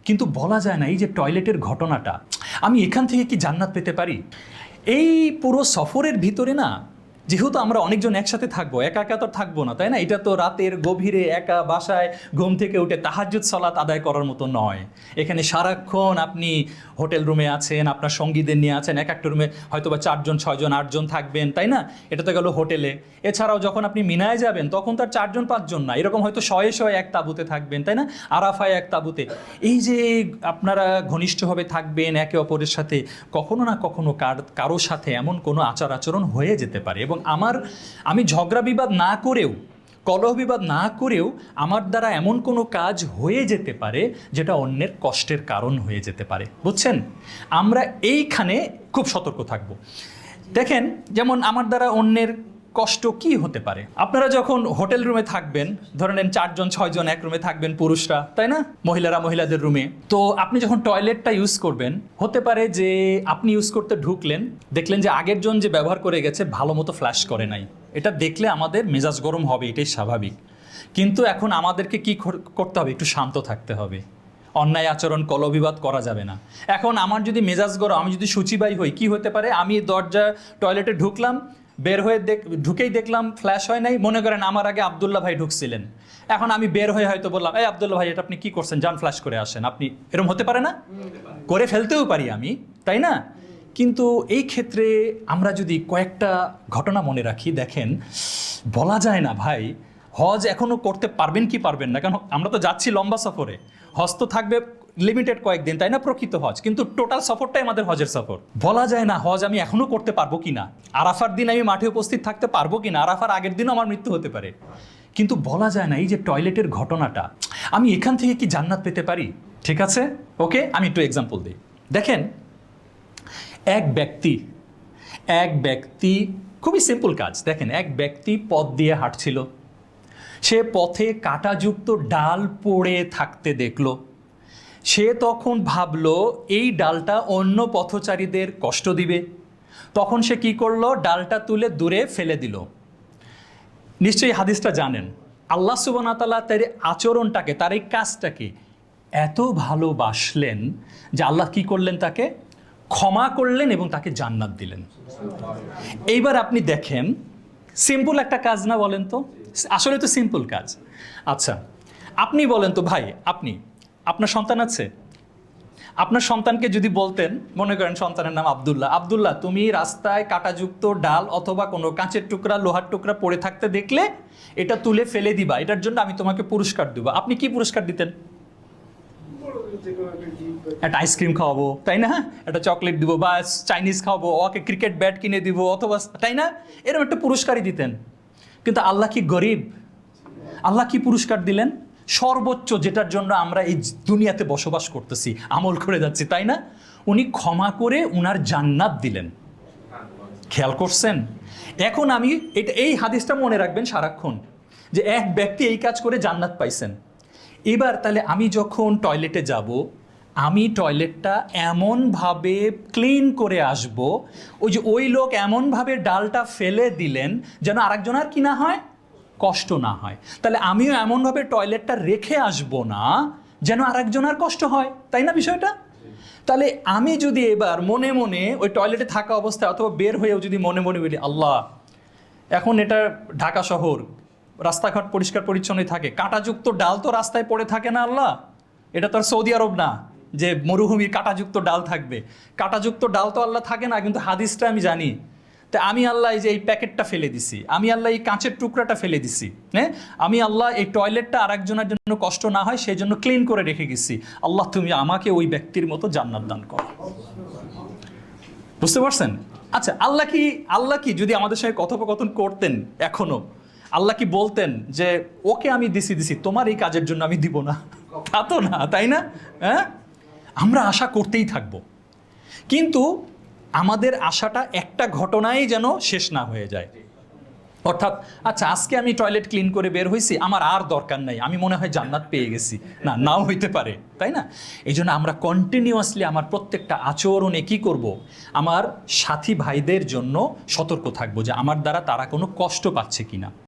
কিন্তু বলা যায় না এই যে টয়লেটের ঘটনাটা, আমি এখান থেকে কি জান্নাত পেতে পারি? এই পুরো সফরের ভিতরে না, যেহেতু আমরা অনেকজন একসাথে থাকবো, একা একা তো থাকবো না, তাই না? এটা তো রাতের গভীরে একা বাসায় ঘুম থেকে উঠে তাহাজ্জুদ সালাত আদায় করার মতো নয়। এখানে সারাক্ষণ আপনি হোটেল রুমে আছেন, আপনার সঙ্গীদের নিয়ে আছেন, এক একটা রুমে হয়তো বা 4 জন 6 জন 8 জন থাকবেন, তাই না? এটা তো গেল হোটেলে। এছাড়াও যখন আপনি মিনায় যাবেন তখন তার 4 জন 5 জন না, এরকম হয়তো শয়ে শয়ে এক তাঁবুতে থাকবেন, তাই না? আরাফায় এক তাঁবুতে। এই যে আপনারা ঘনিষ্ঠভাবে থাকবেন একে অপরের সাথে, কখনো না কখনো কারোর সাথে এমন কোনো আচার আচরণ হয়ে যেতে পারে, এবং আমি ঝগড়া বিবাদ না করেও, কলহ বিবাদ না করেও আমার দ্বারা এমন কোনো কাজ হয়ে যেতে পারে যেটা অন্যের কষ্টের কারণ হয়ে যেতে পারে। বুঝছেন? আমরা এইখানে খুব সতর্ক থাকব। দেখেন, যেমন আমার দ্বারা অন্যের কষ্ট কি হতে পারে। আপনারা যখন হোটেল রুমে থাকবেন, ধরে নেন 4 জন 6 জন এক রুমে থাকবেন, পুরুষরা, তাই না? মহিলারা মহিলাদের রুমে। তো আপনি যখন টয়লেটটা ইউজ করবেন, হতে পারে যে আপনি ইউজ করতে ঢুকলেন, দেখলেন যে আগের জন যে ব্যবহার করে গেছে ভালো মতো ফ্ল্যাশ করে নাই। এটা দেখলে আমাদের মেজাজ গরম হবে, এটাই স্বাভাবিক। কিন্তু এখন আমাদেরকে কি করতে হবে? একটু শান্ত থাকতে হবে। অন্যায় আচরণ, কলবিবাদ করা যাবে না। এখন আমার যদি মেজাজ গরম, আমি যদি সূচিবাই হই, কি হতে পারে? আমি দরজা টয়লেটে ঢুকলাম, বের হয়ে ঢুকেই দেখলাম ফ্ল্যাশ হয় নাই। মনে করেন আমার আগে আবদুল্লাহ ভাই ঢুকছিলেন, এখন আমি বের হয়ে হয়তো বললাম, এই আবদুল্লাহ ভাই, এটা আপনি কি করছেন, যান ফ্ল্যাশ করে আসেন। আপনি এরকম হতে পারে না? করে ফেলতেও পারি আমি, তাই না? কিন্তু এই ক্ষেত্রে আমরা যদি কয়েকটা ঘটনা মনে রাখি, দেখেন, বলা যায় না ভাই, হজ এখনও করতে পারবেন কি পারবেন না, কারণ আমরা তো যাচ্ছি লম্বা সফরে। হজ তো থাকবে লিমিটেড কয়েকদিন, তাই না? প্রকৃত হজ, কিন্তু টোটাল সফরটাই আমাদের হজের সফর। বলা যায় না হজ আমি এখনও করতে পারবো কি না, আরাফার দিন আমি মাঠে উপস্থিত থাকতে পারবো কি না, আরাফার আগের দিনও আমার মৃত্যু হতে পারে। কিন্তু বলা যায় না এই যে টয়লেটের ঘটনাটা, আমি এখান থেকে কি জান্নাত পেতে পারি? ঠিক আছে, ওকে, আমি একটু এক্সাম্পল দিই। দেখেন, এক ব্যক্তি খুবই সিম্পল কাজ। দেখেন, এক ব্যক্তি পথ দিয়ে হাঁটছিল, সে পথে কাঁটাযুক্ত ডাল পড়ে থাকতে দেখলো। সে তখন ভাবলো এই ডালটা অন্য পথচারীদের কষ্ট দিবে। তখন সে কি করলো? ডালটা তুলে দূরে ফেলে দিল। নিশ্চয়ই হাদিসটা জানেন। আল্লাহ সুবহানাহু ওয়া তাআলা তার আচরণটাকে, তার এই কাজটাকে এত ভালোবাসলেন যে আল্লাহ কি করলেন? তাকে ক্ষমা করলেন এবং তাকে জান্নাত দিলেন। এইবার আপনি দেখেন, সিম্পল একটা কাজ না, বলেন তো? আসলে তো সিম্পল কাজ। আচ্ছা, আপনি বলেন তো ভাই, আপনার সন্তান আছে? আপনার সন্তানকে যদি বলতেন, মনে করেন সন্তানের নাম আব্দুল্লাহ, তুমি রাস্তায় কাঁটাযুক্ত ডাল অথবা কোনো কাঁচের টুকরা, লোহার টুকরা পড়ে থাকতে দেখলে এটা তুলে ফেলে দিবা, এটার জন্য আমি তোমাকে পুরস্কার দিব, আপনি কি পুরস্কার দিতেন? একটা আইসক্রিম খাওয়াবো, তাই না? একটা চকলেট দিব, বা চাইনিজ খাওয়াবো, ওকে ক্রিকেট ব্যাট কিনে দিব, অথবা, তাই না, এরকম একটা পুরস্কারই দিতেন। কিন্তু আল্লাহ কি গরিব? আল্লাহ কি পুরস্কার দিলেন? সর্বোচ্চ, যেটার জন্য আমরা এই দুনিয়াতে বসবাস করতেছি, আমল করে যাচ্ছি, তাই না? উনি ক্ষমা করে উনার জান্নাত দিলেন। খেয়াল করছেন? এখন আমি এই হাদিসটা মনে রাখবেন সারাক্ষণ, যে এক ব্যক্তি এই কাজ করে জান্নাত পাইছেন। এবার তাহলে আমি যখন টয়লেটে যাব, আমি টয়লেটটা এমনভাবে ক্লিন করে আসব, ওই লোক এমনভাবে ডালটা ফেলে দিলেন যেন আরেকজনের কি না হয়, কষ্ট না হয়। তাহলে আমিও এমনভাবে টয়লেটটা রেখে আসব না যেন আরেকজনের কষ্ট হয়, তাই না বিষয়টা? তাহলে আমি যদি এবার মনে মনে ওই টয়লেটে থাকা অবস্থায় অথবা বের হয়েও যদি মনে মনে বলি, আল্লাহ, এখন এটা ঢাকা শহর, রাস্তাঘাট পরিষ্কার পরিচ্ছন্নই থাকে, কাঁটাযুক্ত ডাল তো রাস্তায় পড়ে থাকে না, আল্লাহ, এটা তো আর সৌদি আরব না যে মরুভূমির কাঁটাযুক্ত ডাল থাকবে। কাঁটাযুক্ত ডাল তো আল্লাহ থাকে না, কিন্তু হাদিসটা আমি জানি। তা আমি আল্লাহ এই যে এই প্যাকেটটা ফেলে দিছি, আমি আল্লাহ এই কাঁচের টুকরাটা ফেলে দিছি, হ্যাঁ, আমি আল্লাহ এই টয়লেটটা আরেকজনের জন্য কষ্ট না হয় সেই জন্য ক্লিন করে রেখে গেছি। আল্লাহ, তুমি আমাকে ওই ব্যক্তির মতো জান্নাত দান করো। বুঝতে পারছেন? আচ্ছা, আল্লাহ কি যদি আমাদের সঙ্গে কথোপকথন করতেন এখনো, আল্লাহ কি বলতেন যে ওকে আমি দিছি, তোমার এই কাজের জন্য আমি দিব না? তা তো না, তাই না? হ্যাঁ, আমরা আশা করতেই থাকবো, কিন্তু আমাদের আশাটা একটা ঘটনাই যেন শেষ না হয়ে যায়। অর্থাৎ, আচ্ছা, আজকে আমি টয়লেট ক্লিন করে বের হয়েছি, আমার আর দরকার নাই, আমি মনে হয় জান্নাত পেয়ে গেছি, না, নাও হইতে পারে, তাই না? এই জন্য আমরা কন্টিনিউয়াসলি আমার প্রত্যেকটা আচরণে কি করব, আমার সাথী ভাইদের জন্য সতর্ক থাকবো যে আমার দ্বারা তারা কোনো কষ্ট পাচ্ছে কিনা।